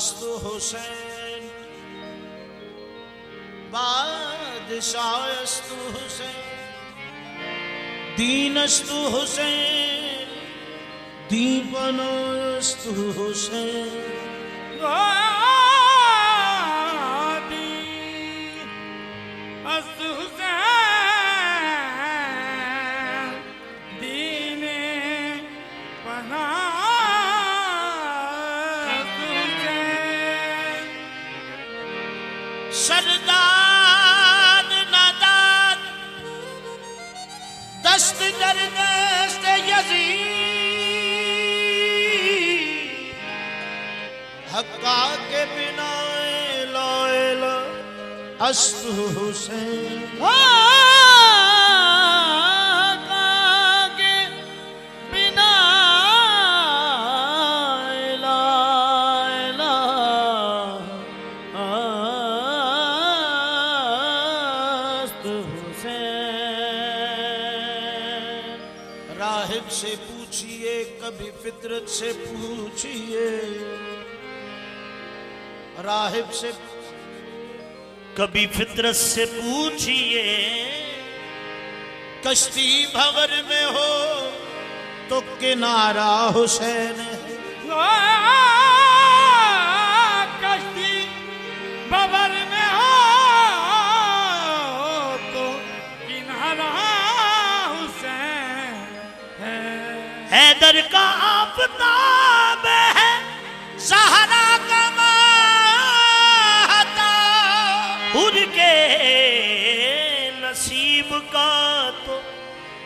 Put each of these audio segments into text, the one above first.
बादशाहस्तु हुसैन, बादशाहस्तु हुसैन, दीनस्तु हुसैन, दीपनस्तु हुसैन, दीनस्तु हुसैन, दीने पनास्तु हुसैन। सरदार नादाद दस्त दर दस्त यज़ीद, हक्का के बिना लाइला अस्तु हुसैन, हक्का के बिना लाइला अस्तु हुसैन। राहिब से पूछिए, कभी फितरत से पूछिए, राहिब से कभी फितरत से पूछिए, कश्ती भंवर में हो तो किनारा हुसैन है, कश्ती भंवर में हो तो किनारा हुसैन है। हैदर का आफताब है, सहारा का माता, उनके नसीब का तो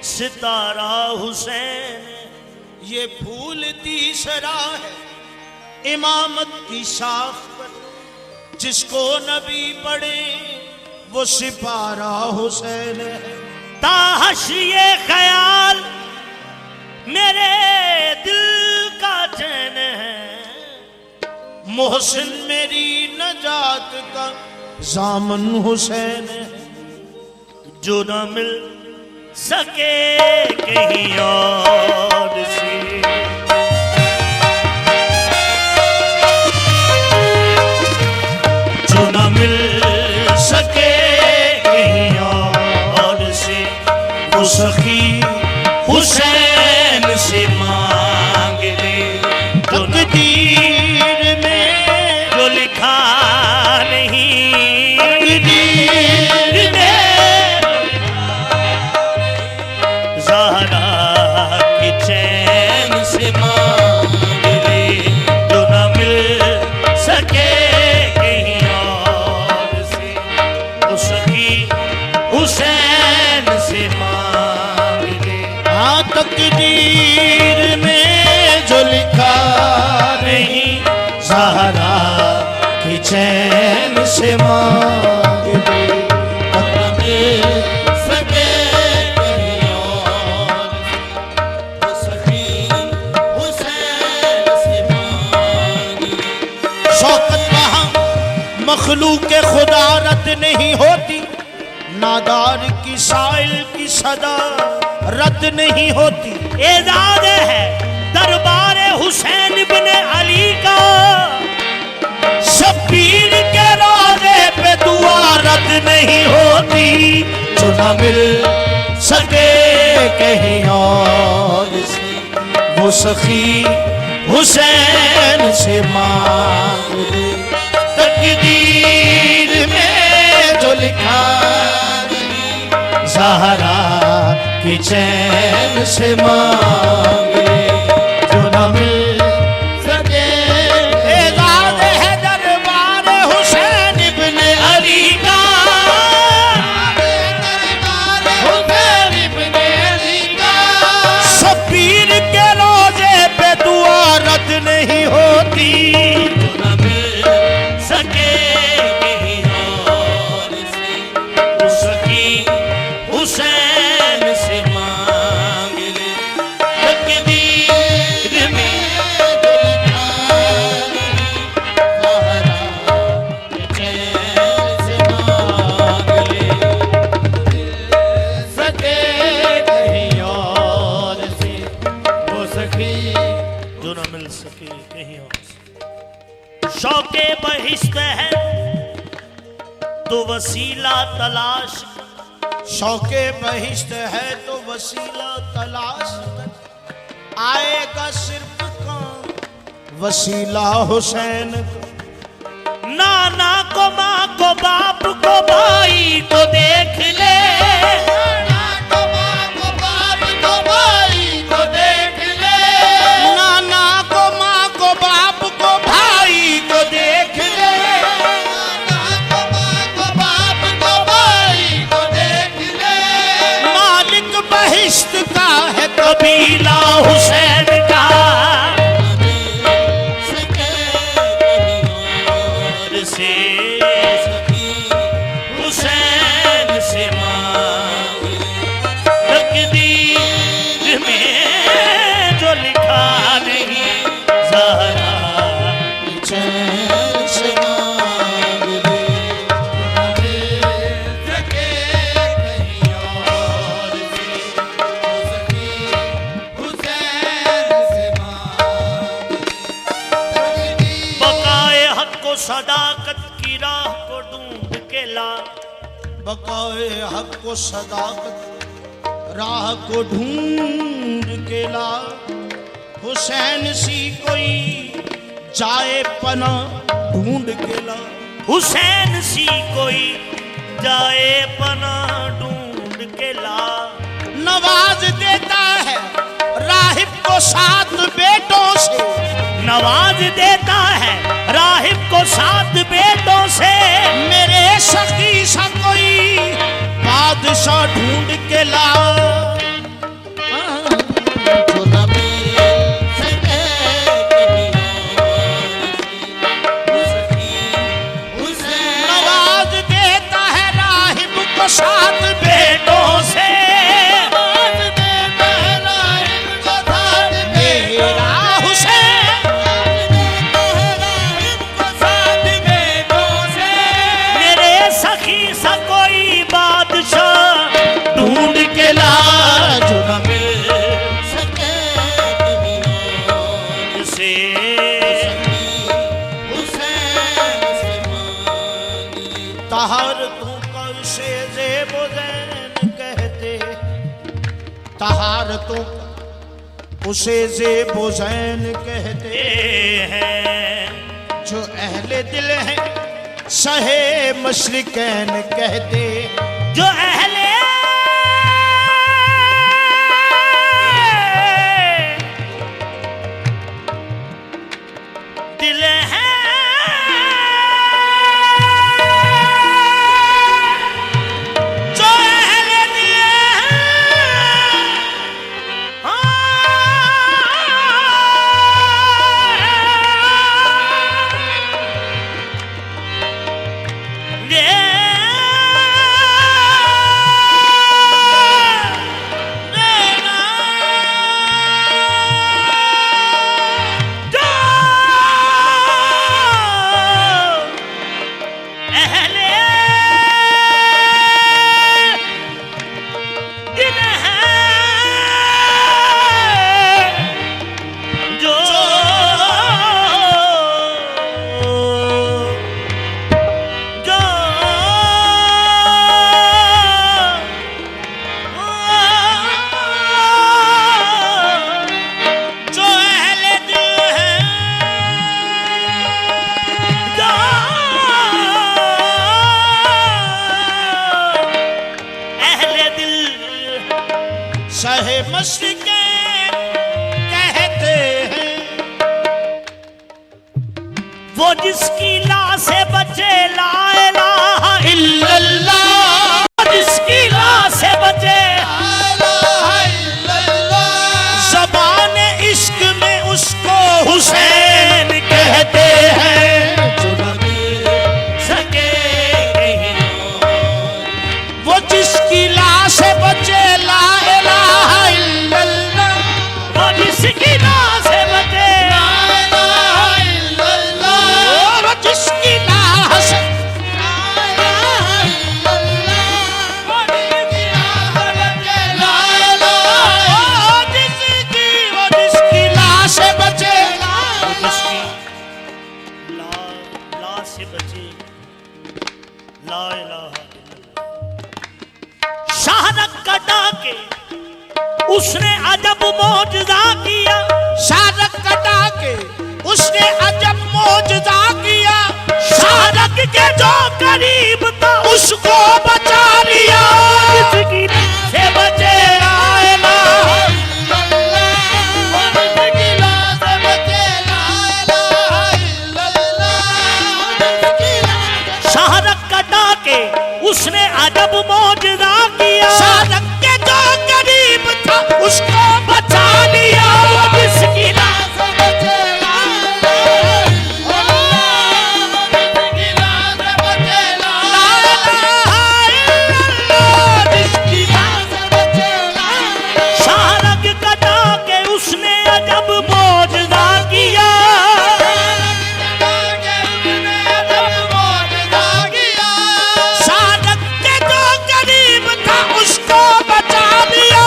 सितारा हुसैन है। ये फूल तीसरा है इमामत की शाख पर, जिसको नबी पढ़े वो सिपारा हुसैन है। ताहश ये ख्याल मेरे दिल का चैन है, मोहसिन मेरी नजात का जामन हुसैन है। जो न मिल सके कहीं और से, जो न मिल सके कहीं और से, वो सखी हुसैन से मांग ले। तकदीर में जो लिखा नहीं, तकदीर में ज़हरा के चैन से मांग ले। जो न मिल सके कहीं और से, वो सखी हुसैन से मांग ले। हाँ, तकदीर में जो लिखा नहीं, ज़हरा की चैन से मांग ले। सके कहीं और से, वो सखी हुसैन से मांग ले। शौकत वहाँ मखलूक खुदा रद्द नहीं होती, नादार की साइल की सदा रद्द नहीं होती। एजाज है दरबार हुसैन इब्ने अली का, शब्बीर के रोज़े पे दुआ रद्द नहीं होती। जो न मिल सके कहीं और से, वो सखी हुसैन से मांग ले। तकदीर में जो लिखा नहीं, ज़हरा की चैन से मांग ले। जो न मिल सके एजाज है दरबार हुसैन इब्ने अली का, हुसैन इब्ने अली का। शब्बीर के रोज़े पे दुआ रद्द नहीं होती। जो न मिल सके कहीं और से, वो सखी हुसैन से मांग ले। तकदीर शौके बहिश्त है तो वसीला तलाश, शौके बहिश्त है तो वसीला तलाश कर, आएगा सिर्फ काम वसीला हुसैन को। नाना को माँ को बाप को भाई को देख ले, नाना को माँ को बाप को भाई को देख ले, नाना को माँ को बाप को भाई को देख ले, नाना को माँ को बाप को भाई को देख ले। मालिक बहिश्त का है कबीला हुसैन का, से हुसैन से मांग, तकदीर में जो लिखा नहीं ज़हरा चैन से मांग ले, सके कहीं और से हो सकी हुसैन से मांग ले। बकाए हक को सदाकत की राह को ढूंढ के ला, बकाए हक को सदाकत राह को ढूंढ के ला, हुसैन सी कोई जाए पना ढूंढ के ला, हुसैन सी कोई जाए पना ढूंढ के ला। नवाज देता है राहिब को 7 बेटों से, नवाज देता है राहिब को 7 बेटों से, मेरे सखी सा कोई बादशाह ढूंढ के ला, जो नबी से कहीं और से। नवाज देता है राहिब को 7 बेटों से, नवाज देता है राहिब को 7 मेरा हुसैन देता है राहिब को 7 बेटों से, मेरे सखी सा कोई बादशाह ढूंढ के ला, जो न मिल सके कहीं और से हुसैन से मांग ले। तहार तू कौशे ज़ेब ज़ैन कहते, तहार तू उसे ज़ेब ज़ैन कहते, हैं जो अहले दिल है शहे मशरिकैन कहते, जो अहले दिल है, जो अहले दिल है शहे मशरिकैन कहते हैं, वो जिसकी ला से बचे ला इलाहा इल्लल्लाह, जिसकी ला से बचे ज़बान इश्क में उसको हुसैन कहते हैं, जो न मिल सके वो जिसकी लाश से बचे ला इलाहा इल्लल्लाह, वो जिसकी ला से बचे ला इलाहा इल्लल्लाह, वो जिसकी लाश से बचे। ला इलाहा इल्लल्लाह। शाहरग कटा के उसने अजब मौजज़ा किया, शाहरग कटा के उसने अजब मौजज़ा किया। शाहरग के जो करीब था उसको बचा लिया। जिसकी से बचे। ला इलाहा शाहरग कटा के उसने अजब मौजज़ा किया। शाहरग के जो करीब था उसको बचा लिया। जिसकी शाहरग कटा के उसने अजब मौजज़ा किया। शाहरग के जो करीब था उसको बचा लिया।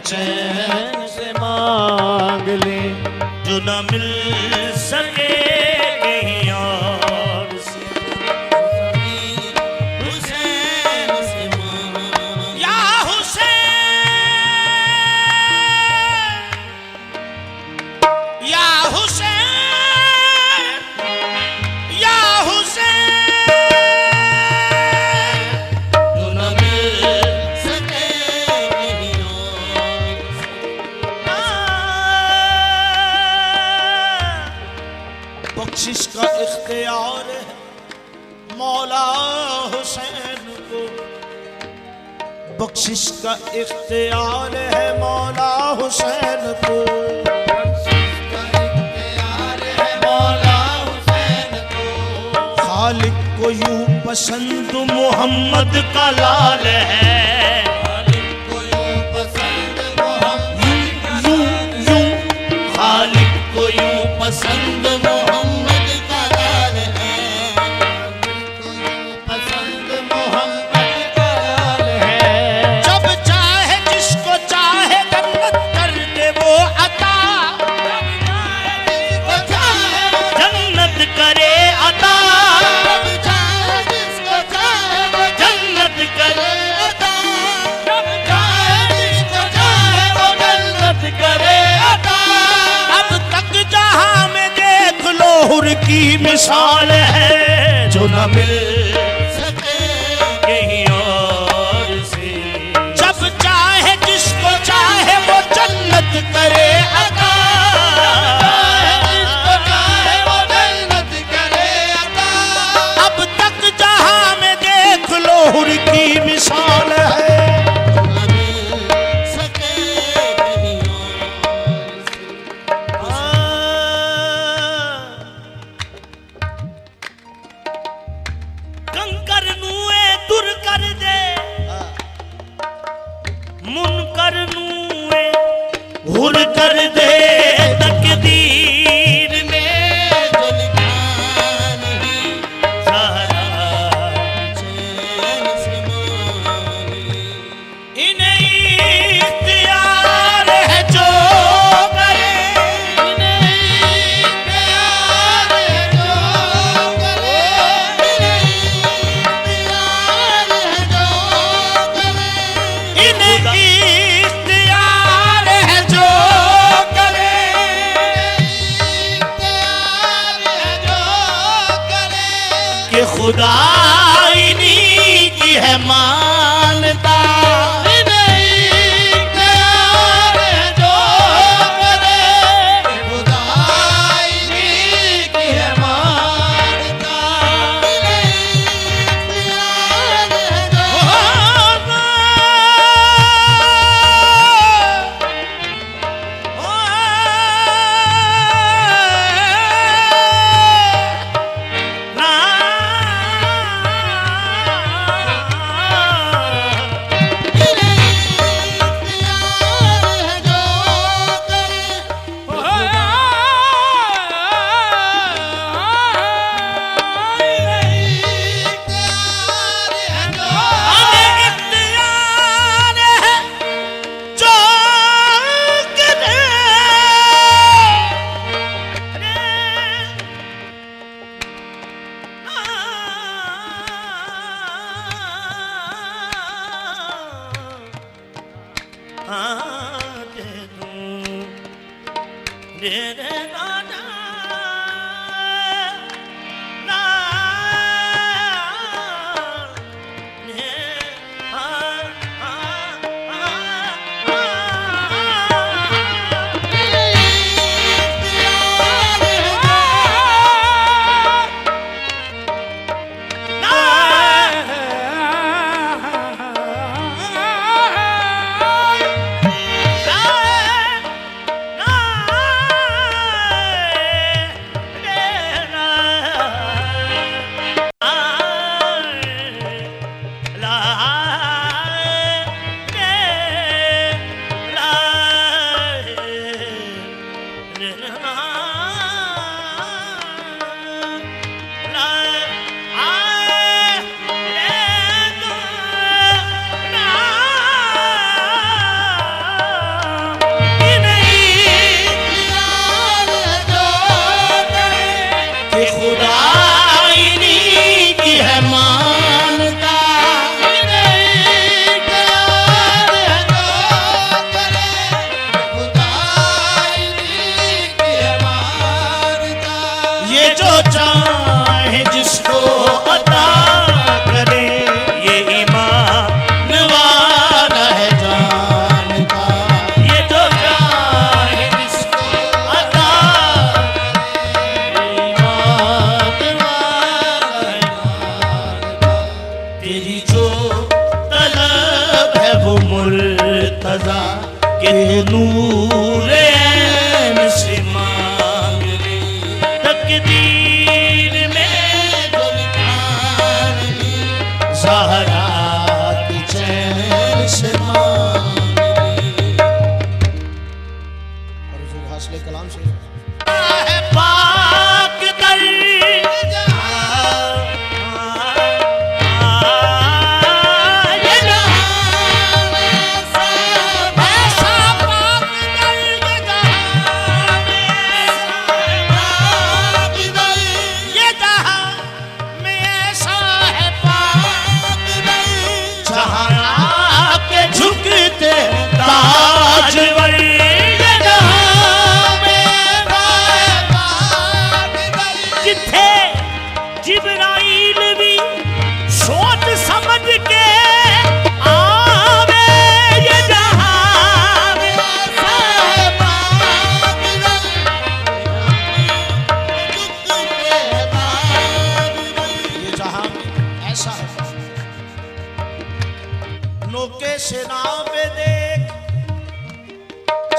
चैन से मांग ले जो न मिल सके कहीं और से। हुसैन से मांग या हुसैन बख्शिश का इख्तियार है मौला हुसैन को, बख्शिश का इख्तियार है मौला हुसैन को, खालिक को यूं पसंद मोहम्मद का लाल है, खालिक को यूं पसंद मोहम्मद यूं खालिक को यूं पसंद मोहम्मद का लाल है, पसंद मोहम्मद का लाल है। जब चाहे जिसको चाहे जन्नत कर दे वो अता, जन्नत करे अता, की मिसाल है जो न मिल सके कहीं और से। जब चाहे जिसको चाहे वो जन्नत करे अता, जिसको चाहे वो जन्नत करे अता। अब तक जहां में देख लो हुर की मिसाल है हुर कर दे तकदीर में जो लिखा नहीं सारा चैन से मानी। इन्हें इख्तियार है जो करे, इन्हें इख्तियार है जो करे, इन्हें इख्तियार है जो करे, इन्हें खुदा इन्हीं की है मानता, इन्हीं प्यार है जो करे, खुदा इन्हीं की है मानता, इन्हीं प्यार है जो मुर्तजा के नूर ऐन से मांग ले, तकदीर में ज़हरा की चैन से मांग ले। और हुजूर हासिल कलाम से पाक दर जिब्राइल भी सोच समझ के आवे, ये जहां में ये जहां में ऐसा है। नोके सिना पे देख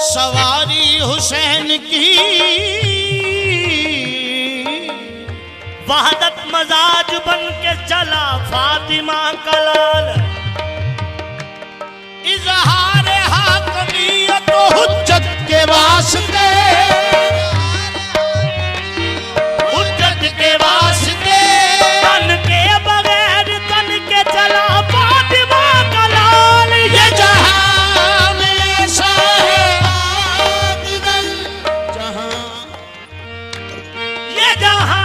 सवारी हुसैन की, वहदत मजाज बन के चला फातिमा का लाल, इजहार हाकमियत व हुज्जत के वास्ते, हुज्जत के वास्ते तन के बगैर तन के चला फातिमा का लाल, ये जहां में ऐसा है जहां ये जहां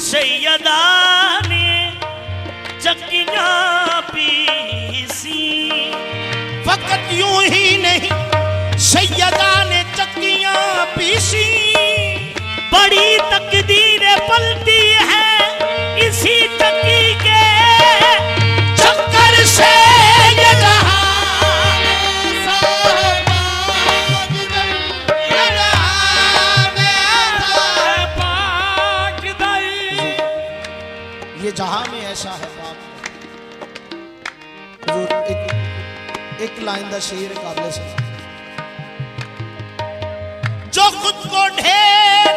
सैयदा ने चक्कियां पीसी, फकत यूं ही नहीं सैयदा ने चक्कियां पीसी, बड़ी तकदीरें पलती है इसी चक्की के चक्कर से, ये जहां ये जहां में ऐसा है बाप। हुजूर एक लाइन दा शेर काबिल से, जो खुद को ढेर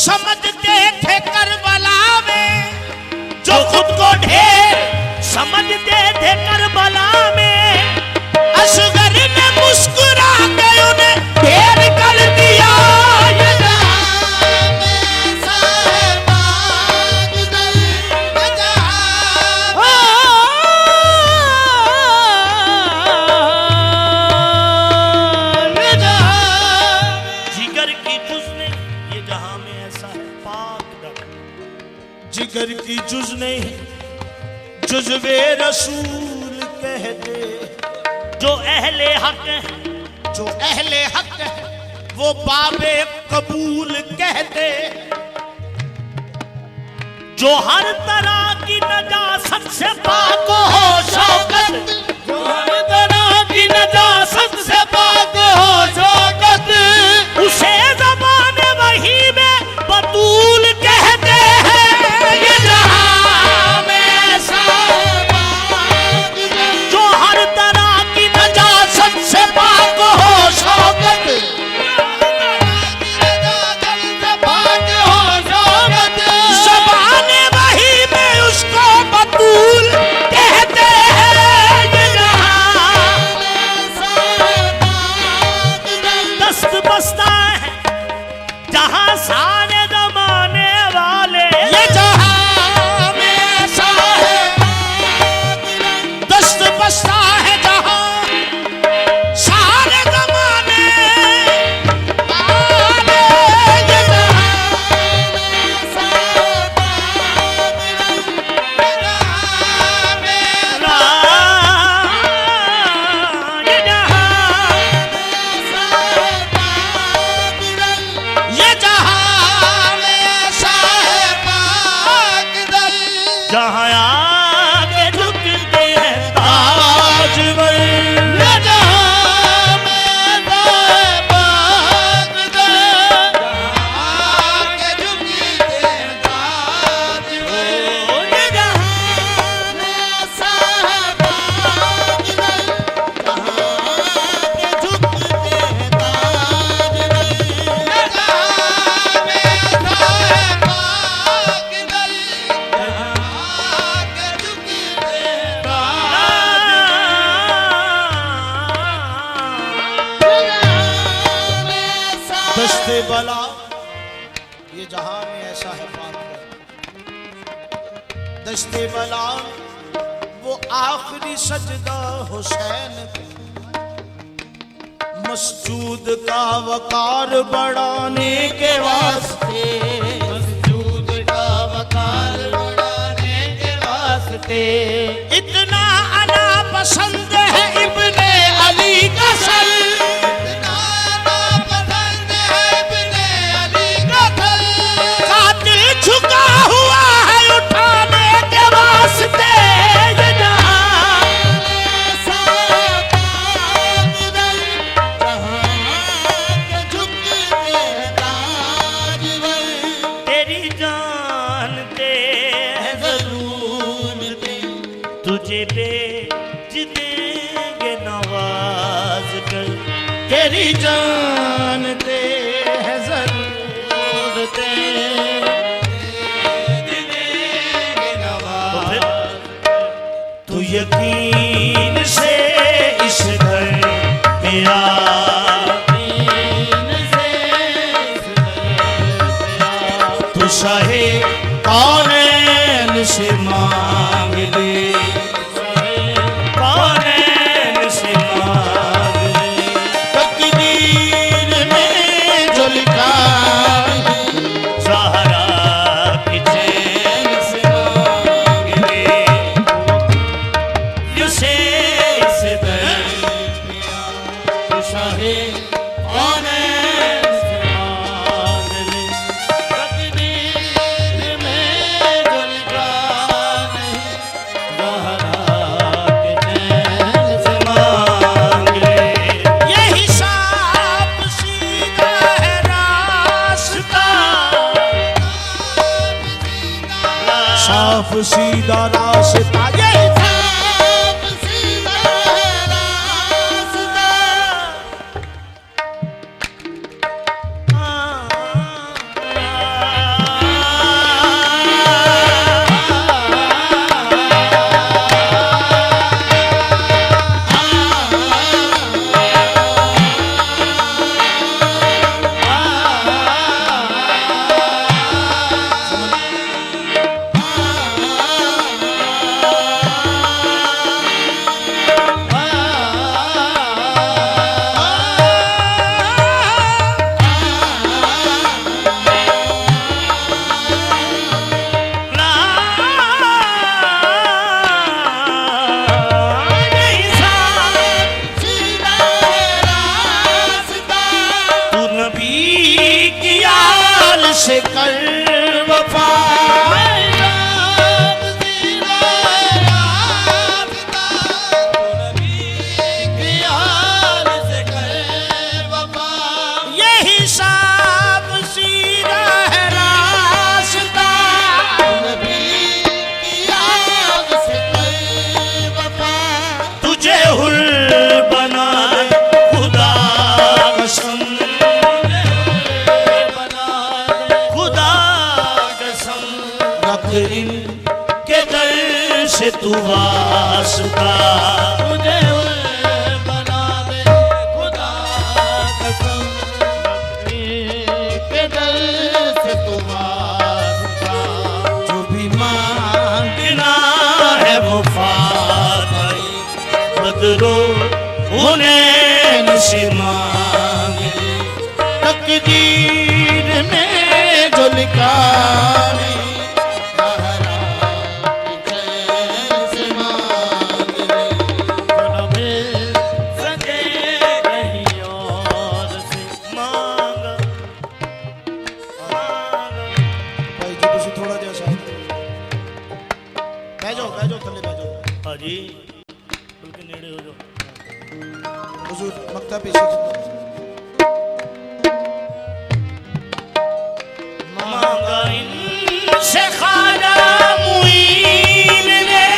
समझते थे करबला में, जो खुद को ढेर समझते थे करबला में, असगर ने मुस्कुरा के उन्हें ढेर कर दिया, ये जहां में ऐसा है जिगर की जुज़ नहीं, ये जहां में ऐसा है पाक दर, जिगर की जुज़ नहीं जुज़्वे रसूल कहते, जो अहले हक है, जो अहले हक है वो बाबे कबूल कहते, जो हर तरह की नजासत से पाक हो शौकत, जो हर तरह की नजासत से पाक हो शौकत, उसे ज़बान वही में बतूल कहते हैं, ये जहां में ऐसा है जो हर तरह की नजासत से पाक हो शौकत, ज़बान वही में उसको बतूल कहते हैं, ये जहाँ आके झुकते हैं ताजवर। दस्ते बला ये जहां में ऐसा है फातिहा। दस्ते बला वो आखिरी सजदा हुसैन पे, मस्जूद का वकार बढ़ाने के वास्ते, मस्जूद का वकार बढ़ाने के वास्ते। इतना अना पसंद है इब्ने अली का सल, झुका हुआ है उठाने के वास्ते। तेरी जानते हैं जरूर तुझे बेच देंगे नवाज कर। तेरी जानते हैं जरूर तू यकीन से इस घर मेरा तू शाहे कौनैन से मांग ले, कौनैन से मांग ले। तकदीर में जो लिखा ज़हरा के चैन से मांग ले। उसे इस दर्द तू शाहे कौनैन से मांग ले। तकदीर में जो लिखा नहीं, ज़हरा के चैन से मांग ले। ये हिसाब सीधा है रास्ता, साफ सीधा रास्ता। ये हिसाब सीधा है रास्ता। से कर वफा, ये हिसाब सीधा है रास्ता। तुझे हुर बना खुदा कसम, के दर से तू वास्ता। मुझे बना दे खुदा कसम, के दर से तू वास्ता। जो भी मांगना है वो फातही बदलो उन्हें से मांग ले। तकदीर में जो लिखा नहीं, बाजी बल्कि नेड़े हो जाओ। हुजूर मक्ता पेश कीजिए। मांगा इनसे ख्वाजा मुईन ने,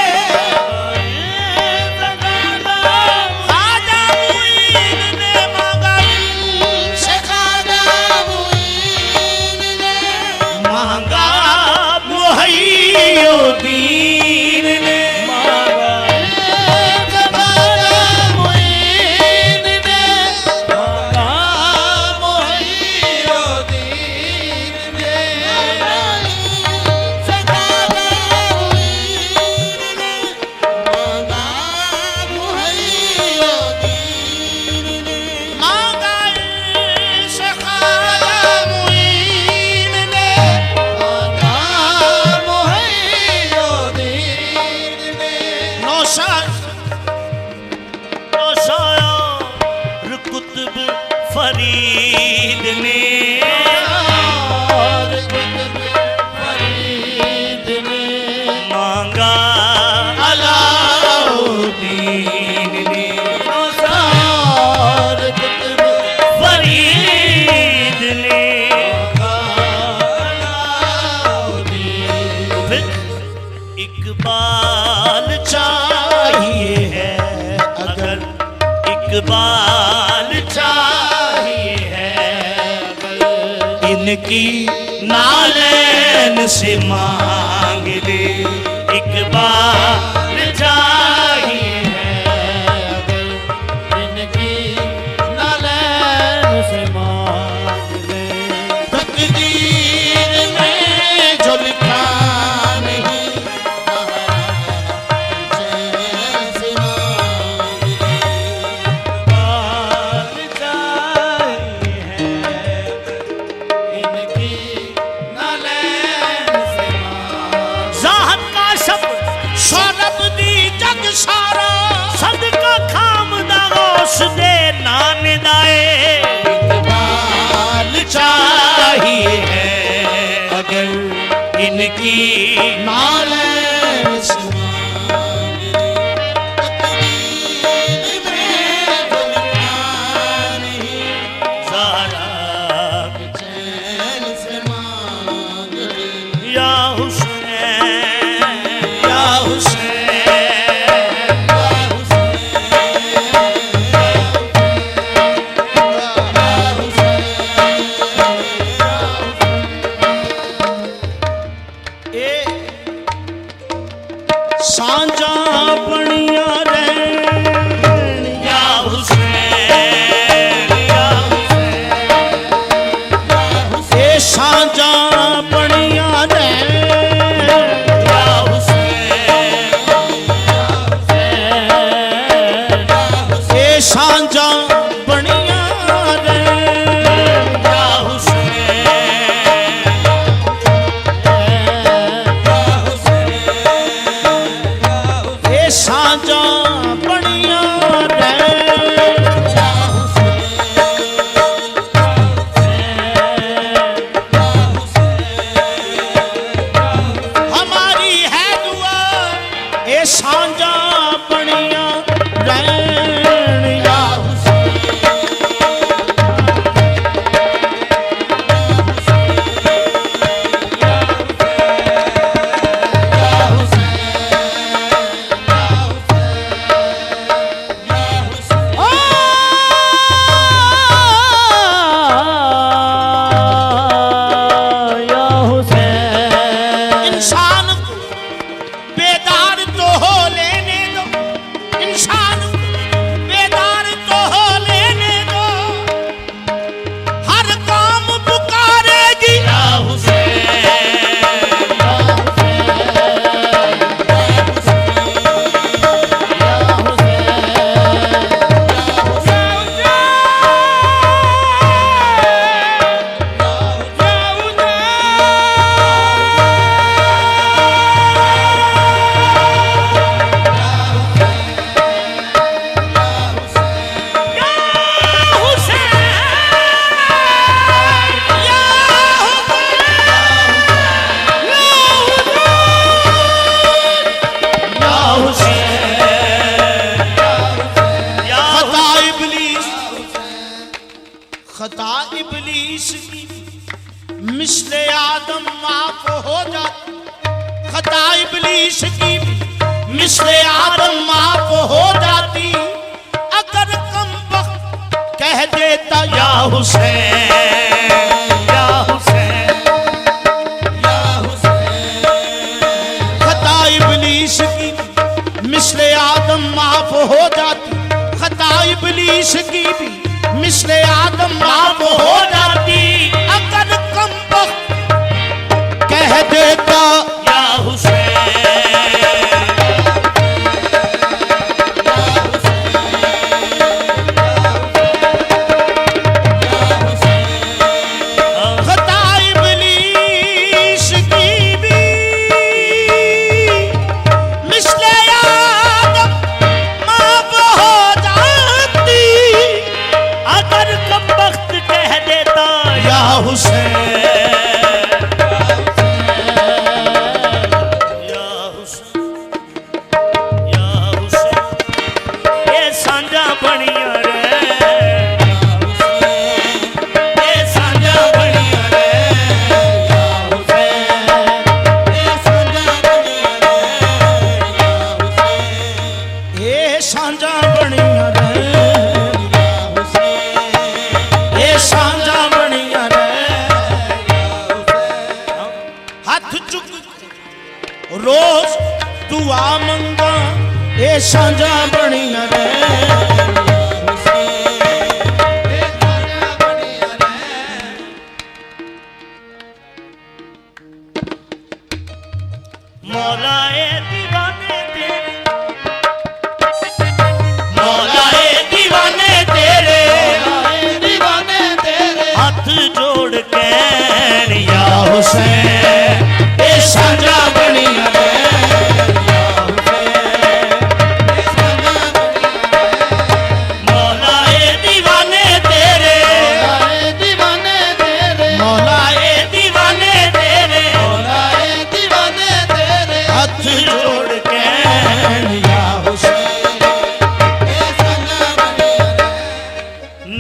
ख्वाजा मुईन ने मांगा इनसे ख्वाजा मुईन ने, मांगा मुहय्यिद्दीन ने, मांगा इनसे ख्वाजा मुईन ने, मांगा मुहय्यिद्दीन ने, मांगा इनसे ख्वाजा मुईन ने, मांगा मुहय्यिद्दीन ने, नौशायर कुतुब फरीद ने, मांगा अलाउद्दीन ने, फरीद ने, फिर इकबाल चाहिए है, अगर इकबाल चाहिए है, इनकी नालैन से मांग ले, इकबाल चाहिए है, इनकी नालैन से मांग ले, तकदीर में जो लिखा नहीं, जैसे मांग ले, इकबाल चाहिए है, इनकी नालैन से मांग। ज़ाहद का शब्द सौरभ दी जग सारा, सदका खामदा गौस दे नान दाए, इकबाल चाहिए है, अगर इनकी नालैन से मांग ले, तकदीर में जो लिखा नहीं, ज़हरा चैन से मांग ले, या हुसैन, या हुसैन, या हुसैन, की मिसले आदम माफ हो जाती, खता इब्लीस की मिसले आदम माफ हो जाती, अगर कम वक्त कह देता या हुसैन या हुसैन या हुसैन। खता इब्लीस की मिसले आदम माफ हो जाती, खता इब्लीस की भी मिसले आदम माफ हो जाती, अगर कम वक्त कह देता या हुसैन। रोज दुआ मंगा ए सांझा बनिया रे, मौला ए दीवाने तेरे, मौला ए दीवाने तेरे, दीवाने तेरे हाथ जोड़ के या हुसैन ए सांझा बनिया रे।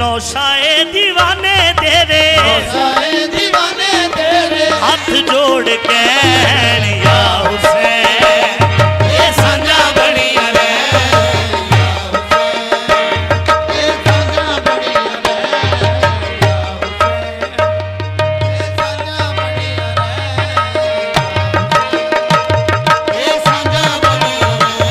नौशाए दीवाने तेरे, दीवाने तेरे हाथ जोड़ के या हुसैन ये सांझा बनिया रे, ये सांझा बनिया रे, ये सांझा बनिया रे, ये सांझा बनिया रे।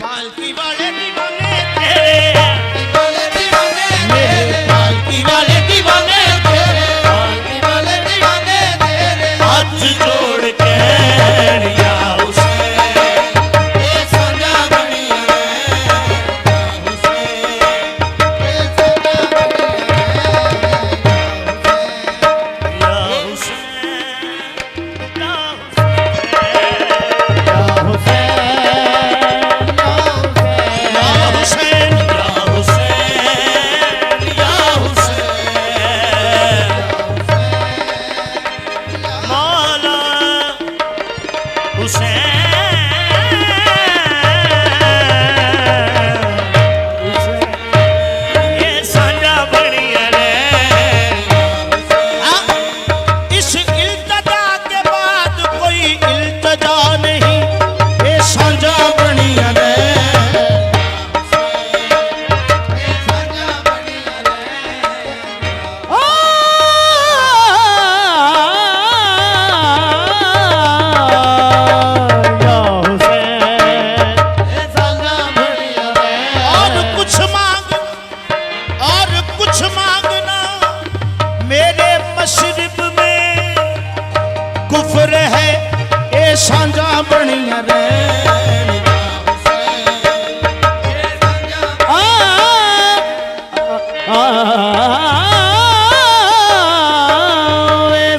पालकी वाले दीवाने तेरे, मेरे पालकी वाले दीवाने तेरे, पालकी वाले दीवाने तेरे, हाथ जोड़ के या हुसैन ये सांझा बनिया रे, हुसैन ये सांझा बनिया रे, या हुसैन या हुसैन कुफर है ए सांझा बनिया रे,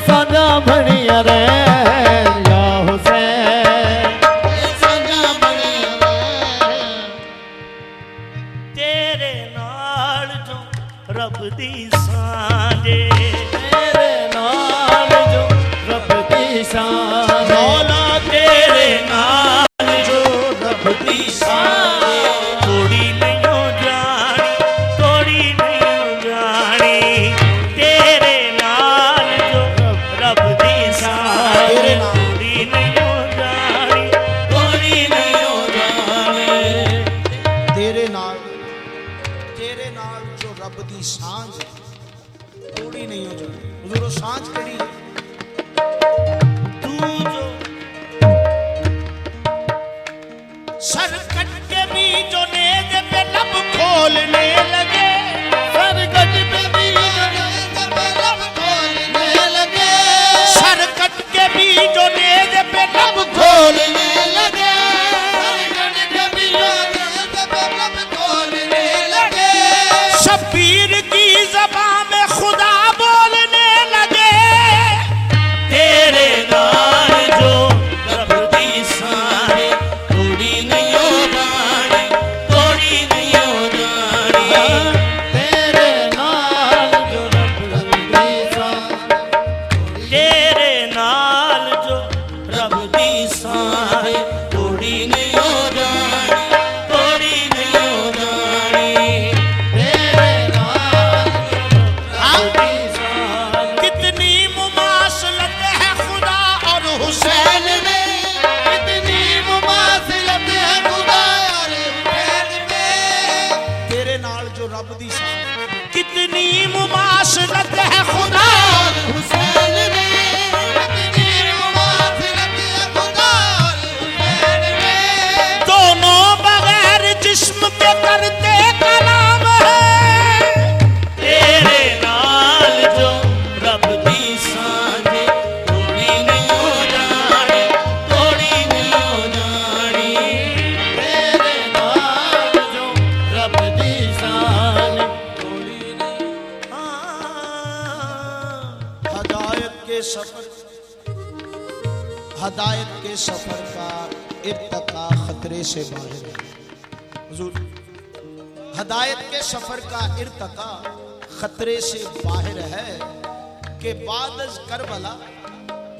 सांझा बनिया रे या हुसैन सांझा बनिया रे। तेरे नाल जो रब दी सांझे, तेरे नाल जो रब दी सांझ, मौला तेरे नाल जो रब दी सांझ, दी सांझ थोड़ी नहीं हो जाती। हुजूर सांझ कड़ी तू जो सर कट के बीजों ने पे लब खोलने लगे, सर कट पे बीजों पे लब खोलने लगे, सर कट के बीजों ने पे लब खोलने लगे, सर कट के बीजों पे लब खोलने लगे, शब्बीर की ज़बान में खुदा बोलने लगे। तेरे नाल जो रब दी सारे थोड़ी नहीं हो जानी, थोड़ी नहीं हो जानी। तेरे नाल जो रब दी तेरे नाल जो रब दी सारे थोड़ी नहीं हो जानी, थोड़ी नहीं हो जानी। तेरे नाल रब दी कितनी मुमासलत है खुदा और हुसैन में, कितनी मुमासिलत है खुदा और हुसैन में, तेरे नाल जो रब दी सांझ, कितनी मुमासलत है खुदा और हुसैन में, कितनी मुमासिलत है खुदा और हुसैन में, दोनों बगैर जिस्म के करते कलाम है। तेरे नाल जो रब दी सांझ थोड़ी नहीं हो जानी, थोड़ी नहीं हो जानी। तेरे नाल जो रब दी शान थोड़ी नहीं। हदायत के सफर, हदायत के सफर का इर्तका खतरे से बाहर है। हुजूर, हदायत के सफर का इर्तका खतरे से बाहर है कि बादज करबला,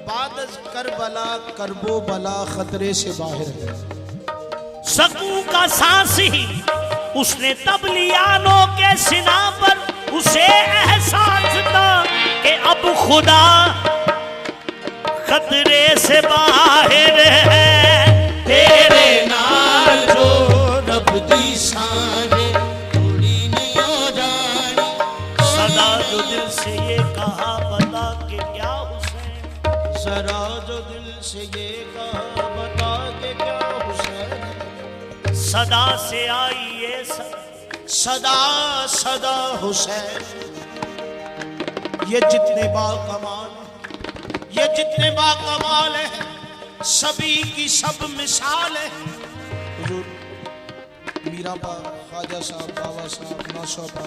बादज करबला करबो बला खतरे से बाहर है। सकू का सांस ही उसने तब लिया नो के सिना पर, उसे एहसास था कि अब खुदा खतरे से बाहर है। तेरे नाल जो रब दी सांझ थोड़ी नहीं हो जानी। सदा जो दिल से ये कहा बता कि क्या हुसैन, जरा जो दिल से ये कहा बता के क्या हुसैन, सदा से आई ये सदा सदा हुसैन। ये जितने बाकमाल, ये जितने बाकमाल है, सभी की सब मिसाल है। हुजूर, मीरा पा, ख्वाजा साहब, बाबा साहब, नौशा पा,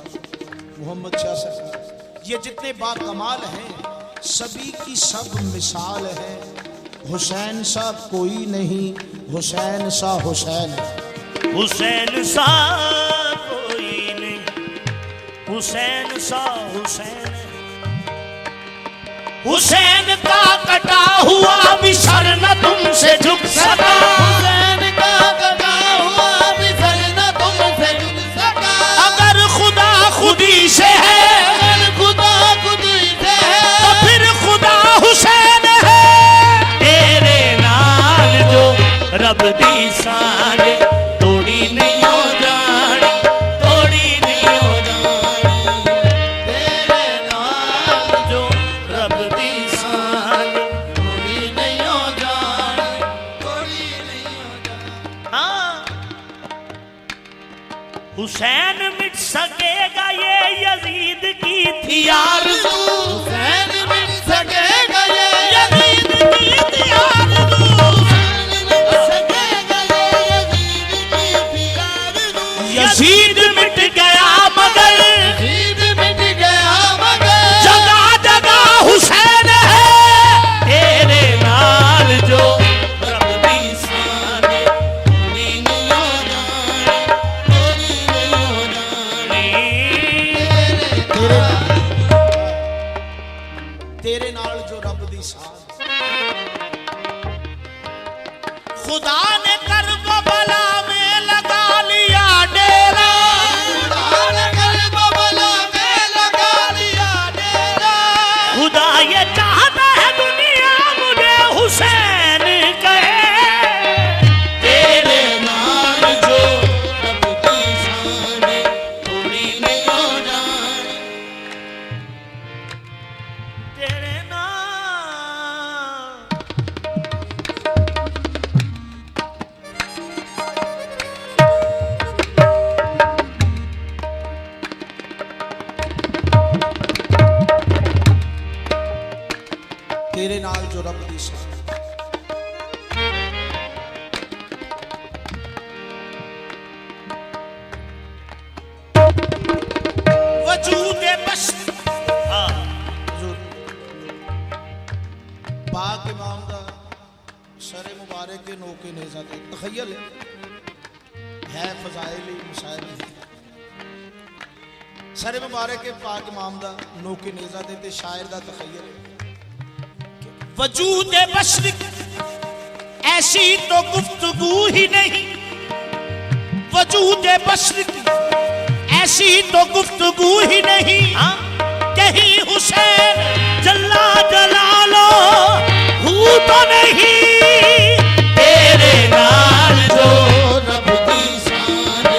मोहम्मद शाह साहब, ये जितने बाकमाल हैं, सभी की सब मिसाल है। हुसैन सा कोई नहीं, हुसैन सा हुसैन है। हुसैन सा कोई नहीं, हुसैन सा हुसैन है। हुसैन का कटा हुआ भी सर न तुमसे झुक सका, हुसैन का कटा हुआ भी सर न तुमसे झुक सका। अगर खुदा खुदी से है अगर खुदा खुदी से है, तो फिर खुदा हुसैन है। तेरे नाल जो रब दी सांझ थोड़ी नहीं हो जानी, थोड़ी नहीं हो जानी। तेरे नाल जो रब दी सांझ थोड़ी नहीं हो जानी, थोड़ी नहीं हो जानी। हाँ, हुसैन मिट सकेगा ये यजीद की थी आरज़ू। हुसैन मिट सकेगा ये यजीद की थी आरज़ू। हुसैन मिट सकेगा ये यजीद की थी आरज़ू। यजीद मिट गया मगर यजीद मिट गया मगर जगह जगह हुसैन है। तेरे नाल जो रब दी सांझ थोड़ी नहीं हो जानी, थोड़ी नहीं हो जानी। तेरे नाल जो रब दी सांझ, खुदा ने करबला में लगा लिया डेरा। तेरे नाल जो रब दी शान वजूद बश पाक इमाम दा सरे मुबारक के नोके नेज़ा ते तखय्युल है फजाइल मसाइल सरे मुबारक के पाक इमाम दा नोके नेज़ा ते शायर दा तखय्युल वजूद बशरिक ऐसी तो गुफ्तगू ही नहीं वजूद बशरिक ऐसी तो गुफ्तगू ही नहीं कहीं हुसैन जल्ला जलालो हूँ तो नहीं तेरे नाल जो रब दी शान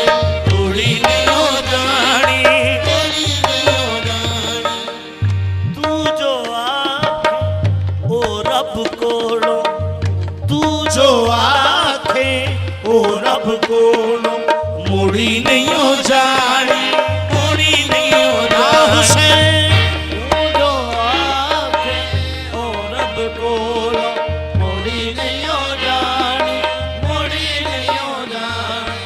थोड़ी नहीं हो जानी थोड़ी नहीं हो जानी तू जो आखे ओ रब कोलो तू जो आखे ओ रब कोलो मुड़ी नहीं हो जानी मुड़ी नहीं हो जानी हुसैन तू जो आखे ओ रब कोलो मुड़ी नहीं हो जानी मुड़ी नहीं हो जानी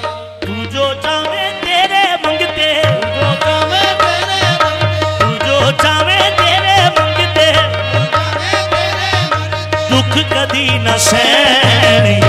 तू जो चाहे तेरे मंगते जो चाहे तेरे मंगते तू जो चाहे तेरे मंगते दुख कदी न सहनी